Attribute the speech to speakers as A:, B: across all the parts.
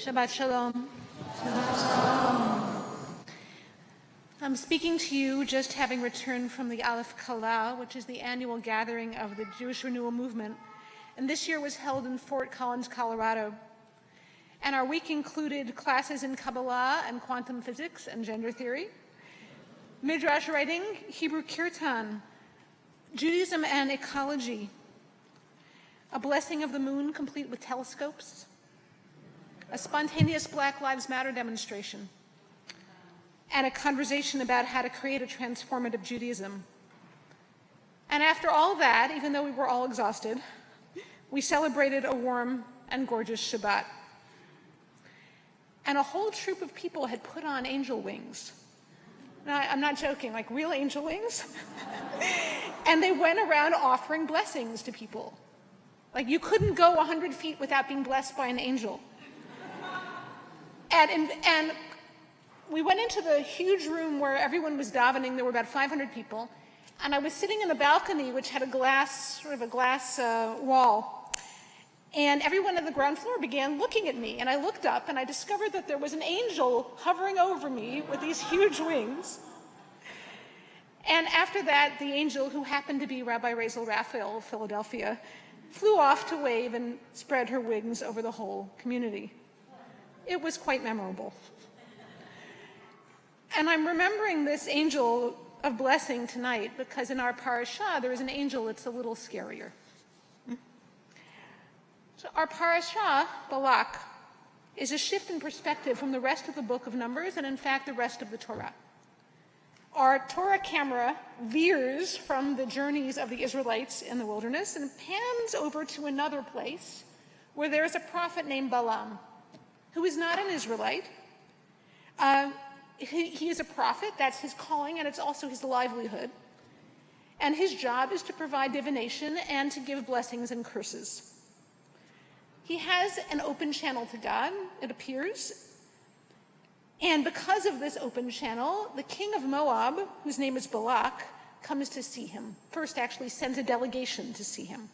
A: Shabbat Shalom. I'm speaking to you just having returned from the Aleph Kala, which is the annual gathering of the Jewish Renewal Movement, and this year was held in Fort Collins, Colorado. And our week included classes in Kabbalah and quantum physics and gender theory, Midrash writing, Hebrew Kirtan, Judaism and ecology, a blessing of the moon complete with telescopes, a spontaneous Black Lives Matter demonstration, and a conversation about how to create a transformative Judaism. And after all that, even though we were all exhausted, we celebrated a warm and gorgeous Shabbat. And a whole troop of people had put on angel wings. Now, I'm not joking, like real angel wings. And they went around offering blessings to people. Like you couldn't go 100 feet without being blessed by an angel. And we went into the huge room where everyone was davening. There were about 500 people. And I was sitting in the balcony, which had a glass wall. And everyone on the ground floor began looking at me. And I looked up and I discovered that there was an angel hovering over me with these huge wings. And after that, the angel, who happened to be Rabbi Razel Raphael of Philadelphia, flew off to wave and spread her wings over the whole community. It was quite memorable. And I'm remembering this angel of blessing tonight because in our parashah there is an angel that's a little scarier. So our parashah, Balak, is a shift in perspective from the rest of the book of Numbers and in fact the rest of the Torah. Our Torah camera veers from the journeys of the Israelites in the wilderness and pans over to another place where there is a prophet named Balaam, who is not an Israelite. He is a prophet, that's his calling, and it's also his livelihood. And his job is to provide divination and to give blessings and curses. He has an open channel to God, it appears. And because of this open channel, the king of Moab, whose name is Balak, comes to see him. First, actually sends a delegation to see him.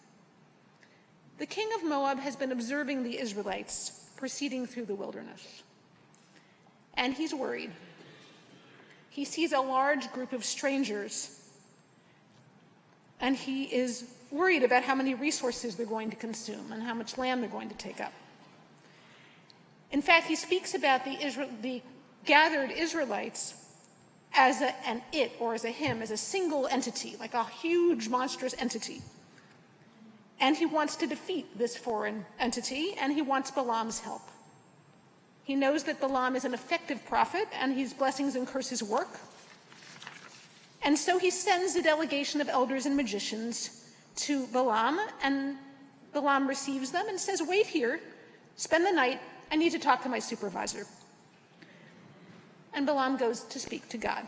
A: The king of Moab has been observing the Israelites proceeding through the wilderness. And he's worried. He sees a large group of strangers, and he is worried about how many resources they're going to consume and how much land they're going to take up. In fact, he speaks about the gathered Israelites as an it, or as a him, as a single entity, like a huge, monstrous entity. And he wants to defeat this foreign entity, and he wants Balaam's help. He knows that Balaam is an effective prophet, and his blessings and curses work. And so he sends a delegation of elders and magicians to Balaam, and Balaam receives them and says, "Wait here, spend the night, I need to talk to my supervisor." And Balaam goes to speak to God.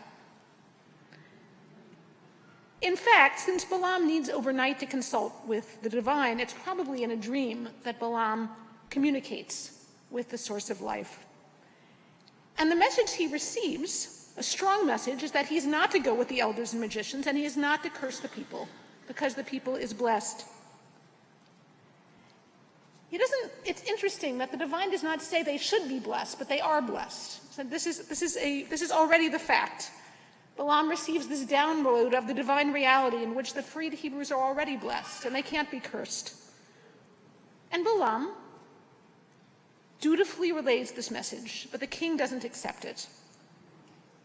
A: In fact, since Balaam needs overnight to consult with the divine, it's probably in a dream that Balaam communicates with the source of life. And the message he receives, a strong message, is that he's not to go with the elders and magicians, and he is not to curse the people, because the people is blessed. It's interesting that the divine does not say they should be blessed, but they are blessed. So this is already the fact. Balaam receives this download of the divine reality in which the freed Hebrews are already blessed, and they can't be cursed. And Balaam dutifully relays this message, but the king doesn't accept it.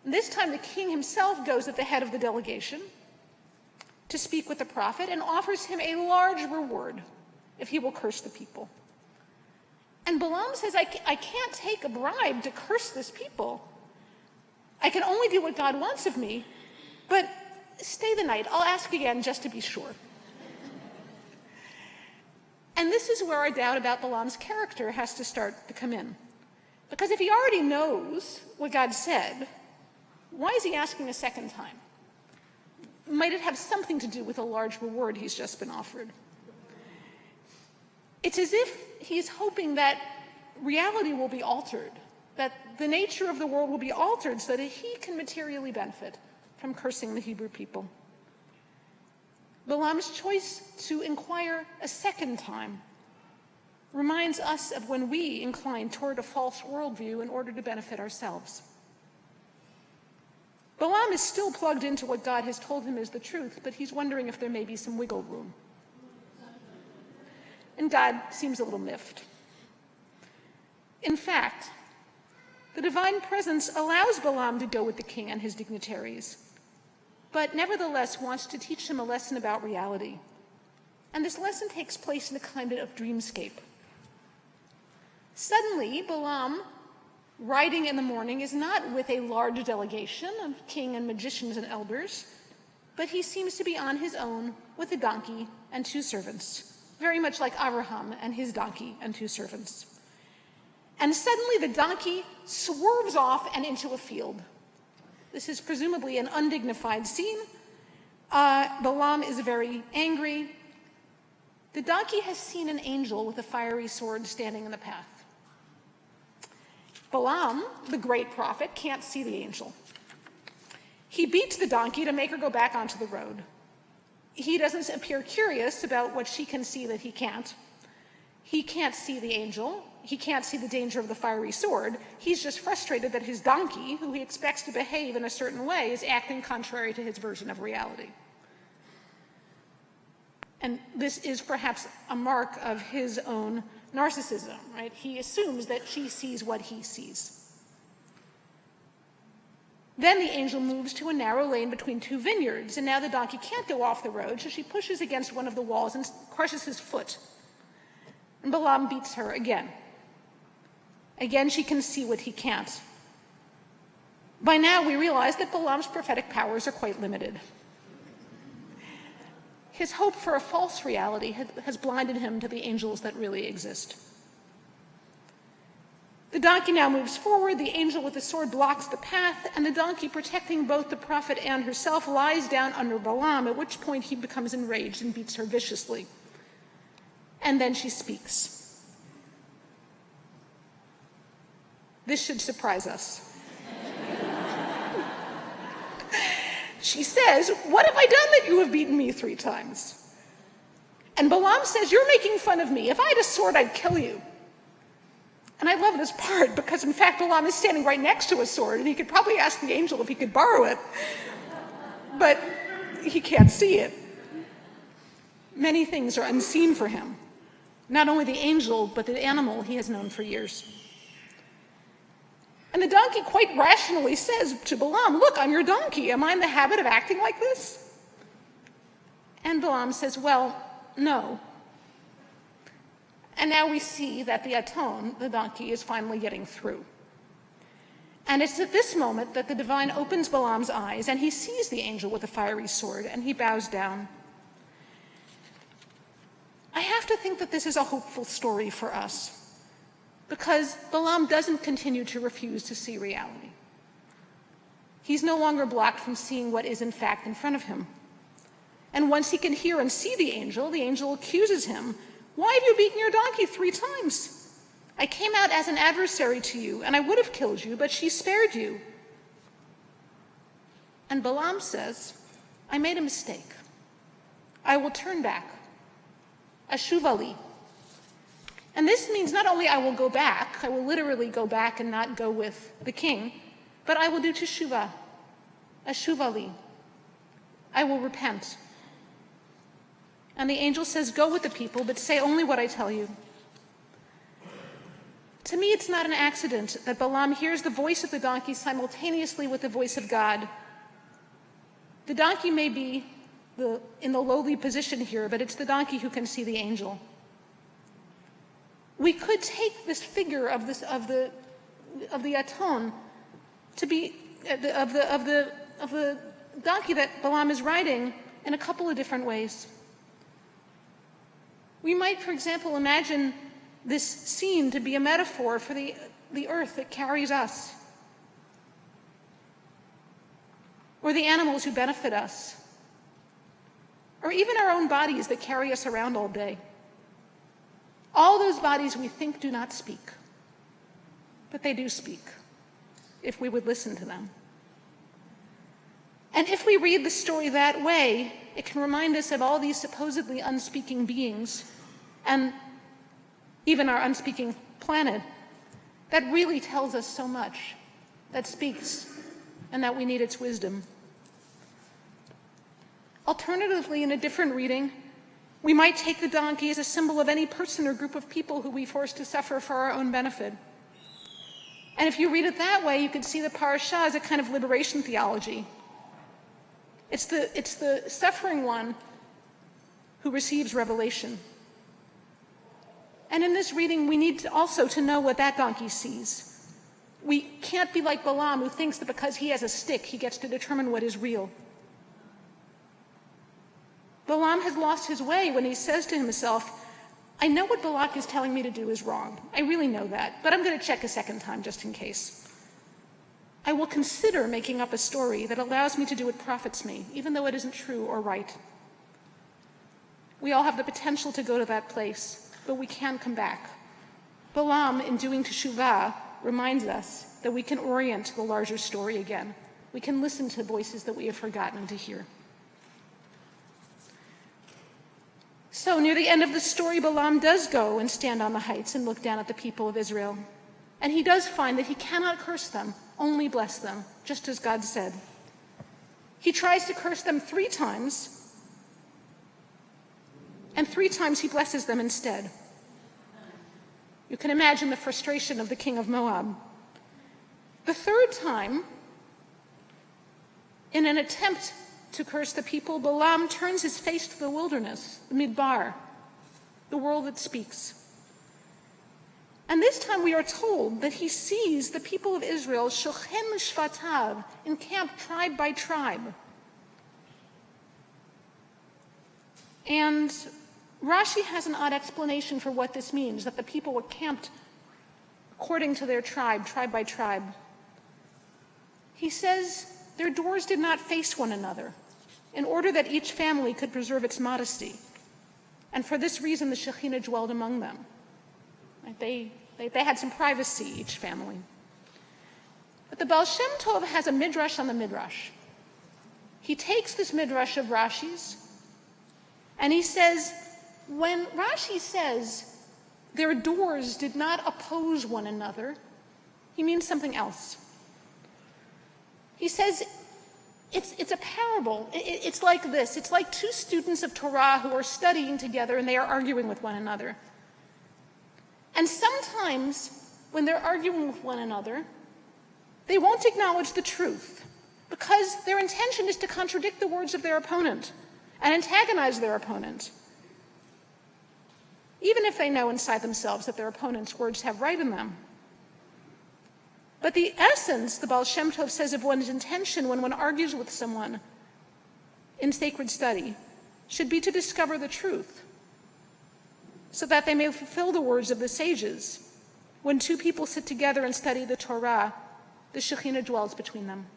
A: And this time the king himself goes at the head of the delegation to speak with the prophet and offers him a large reward if he will curse the people. And Balaam says, I can't take a bribe to curse this people. I can only do what God wants of me, but stay the night. I'll ask again just to be sure. And this is where our doubt about Balaam's character has to start to come in. Because if he already knows what God said, why is he asking a second time? Might it have something to do with a large reward he's just been offered? It's as if he's hoping that reality will be altered, that the nature of the world will be altered so that he can materially benefit from cursing the Hebrew people. Balaam's choice to inquire a second time reminds us of when we incline toward a false worldview in order to benefit ourselves. Balaam is still plugged into what God has told him is the truth, but he's wondering if there may be some wiggle room. And God seems a little miffed. In fact, the divine presence allows Balaam to go with the king and his dignitaries, but nevertheless wants to teach him a lesson about reality. And this lesson takes place in a kind of dreamscape. Suddenly, Balaam, riding in the morning, is not with a large delegation of king and magicians and elders, but he seems to be on his own with a donkey and 2 servants, very much like Abraham and his donkey and 2 servants. And suddenly the donkey swerves off and into a field. This is presumably an undignified scene. Balaam is very angry. The donkey has seen an angel with a fiery sword standing in the path. Balaam, the great prophet, can't see the angel. He beats the donkey to make her go back onto the road. He doesn't appear curious about what she can see that he can't. He can't see the angel. He can't see the danger of the fiery sword. He's just frustrated that his donkey, who he expects to behave in a certain way, is acting contrary to his version of reality. And this is perhaps a mark of his own narcissism, right? He assumes that she sees what he sees. Then the angel moves to a narrow lane between 2 vineyards, and now the donkey can't go off the road, so she pushes against one of the walls and crushes his foot. And Balaam beats her again. Again, she can see what he can't. By now, we realize that Balaam's prophetic powers are quite limited. His hope for a false reality has blinded him to the angels that really exist. The donkey now moves forward, the angel with the sword blocks the path, and the donkey, protecting both the prophet and herself, lies down under Balaam, at which point he becomes enraged and beats her viciously. And then she speaks. This should surprise us. She says, "What have I done that you have beaten me 3 times?" And Balaam says, "You're making fun of me. If I had a sword, I'd kill you." And I love this part because, in fact, Balaam is standing right next to a sword, and he could probably ask the angel if he could borrow it, but he can't see it. Many things are unseen for him. Not only the angel, but the animal he has known for years. And the donkey quite rationally says to Balaam, "Look, I'm your donkey. Am I in the habit of acting like this?" And Balaam says, "Well, no." And now we see that the aton, the donkey, is finally getting through. And it's at this moment that the divine opens Balaam's eyes, and he sees the angel with the fiery sword, and he bows down. I have to think that this is a hopeful story for us, because Balaam doesn't continue to refuse to see reality. He's no longer blocked from seeing what is in fact in front of him. And once he can hear and see the angel accuses him, "Why have you beaten your donkey 3 times? I came out as an adversary to you, and I would have killed you, but she spared you." And Balaam says, "I made a mistake. I will turn back. Ashuvali." And this means not only I will go back, I will literally go back and not go with the king, but I will do teshuvah, ashuvali. I will repent. And the angel says, "Go with the people, but say only what I tell you." To me, it's not an accident that Balaam hears the voice of the donkey simultaneously with the voice of God. The donkey may be in the lowly position here, but it's the donkey who can see the angel. We could take this figure of the aton to be of the donkey that Balaam is riding in a couple of different ways. We might, for example, imagine this scene to be a metaphor for the earth that carries us, or the animals who benefit us, or even our own bodies that carry us around all day. All those bodies we think do not speak, but they do speak, if we would listen to them. And if we read the story that way, it can remind us of all these supposedly unspeaking beings and even our unspeaking planet, that really tells us so much, that speaks, and that we need its wisdom. Alternatively, in a different reading, we might take the donkey as a symbol of any person or group of people who we force to suffer for our own benefit. And if you read it that way, you could see the parasha as a kind of liberation theology. It's the suffering one who receives revelation. And in this reading, we need also to know what that donkey sees. We can't be like Balaam, who thinks that because he has a stick, he gets to determine what is real. Balaam has lost his way when he says to himself, I know what Balak is telling me to do is wrong. I really know that, but I'm going to check a second time just in case. I will consider making up a story that allows me to do what profits me, even though it isn't true or right. We all have the potential to go to that place, but we can come back. Balaam, in doing teshuvah, reminds us that we can orient to the larger story again. We can listen to voices that we have forgotten to hear. So near the end of the story, Balaam does go and stand on the heights and look down at the people of Israel. And he does find that he cannot curse them, only bless them, just as God said. He tries to curse them 3 times, and 3 times he blesses them instead. You can imagine the frustration of the king of Moab. The 3rd time, in an attempt to curse the people, Balaam turns his face to the wilderness, the Dvar, the world that speaks. And this time we are told that he sees the people of Israel, shochen l'shvatav, encamped tribe by tribe. And Rashi has an odd explanation for what this means, that the people were camped according to their tribe, tribe by tribe. He says their doors did not face one another, in order that each family could preserve its modesty. And for this reason, the Shekhinah dwelled among them. They had some privacy, each family. But the Baal Shem Tov has a midrash on the midrash. He takes this midrash of Rashi's, and he says, when Rashi says their doors did not oppose one another, he means something else. He says, it's a parable. It's like this. It's like 2 students of Torah who are studying together and they are arguing with one another. And sometimes when they're arguing with one another, they won't acknowledge the truth because their intention is to contradict the words of their opponent and antagonize their opponent, even if they know inside themselves that their opponent's words have right in them. But the essence, the Baal Shem Tov says, of one's intention when one argues with someone in sacred study should be to discover the truth, so that they may fulfill the words of the sages. When 2 people sit together and study the Torah, the Shekhinah dwells between them.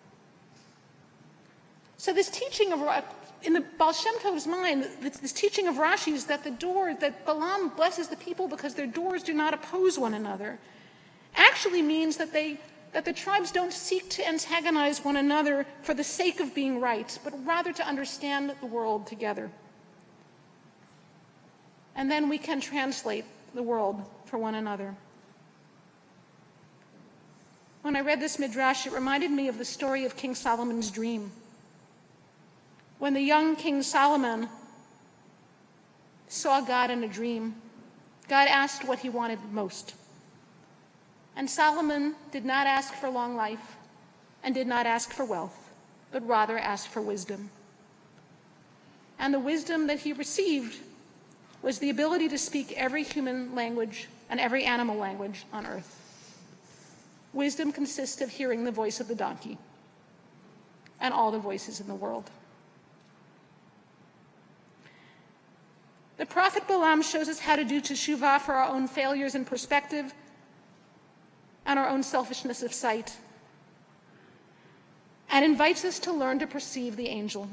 A: So this teaching of, in the Baal Shem Tov's mind, this teaching of Rashi is that that Balaam blesses the people because their doors do not oppose one another, actually means that the tribes don't seek to antagonize one another for the sake of being right, but rather to understand the world together. And then we can translate the world for one another. When I read this midrash, it reminded me of the story of King Solomon's dream. When the young King Solomon saw God in a dream, God asked what he wanted most. And Solomon did not ask for long life and did not ask for wealth, but rather asked for wisdom. And the wisdom that he received was the ability to speak every human language and every animal language on earth. Wisdom consists of hearing the voice of the donkey and all the voices in the world. The prophet Balaam shows us how to do teshuvah for our own failures in perspective and our own selfishness of sight, and invites us to learn to perceive the angel.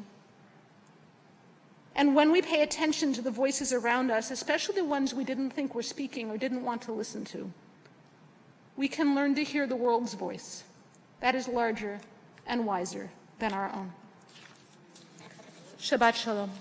A: And when we pay attention to the voices around us, especially the ones we didn't think were speaking or didn't want to listen to, we can learn to hear the world's voice that is larger and wiser than our own. Shabbat Shalom.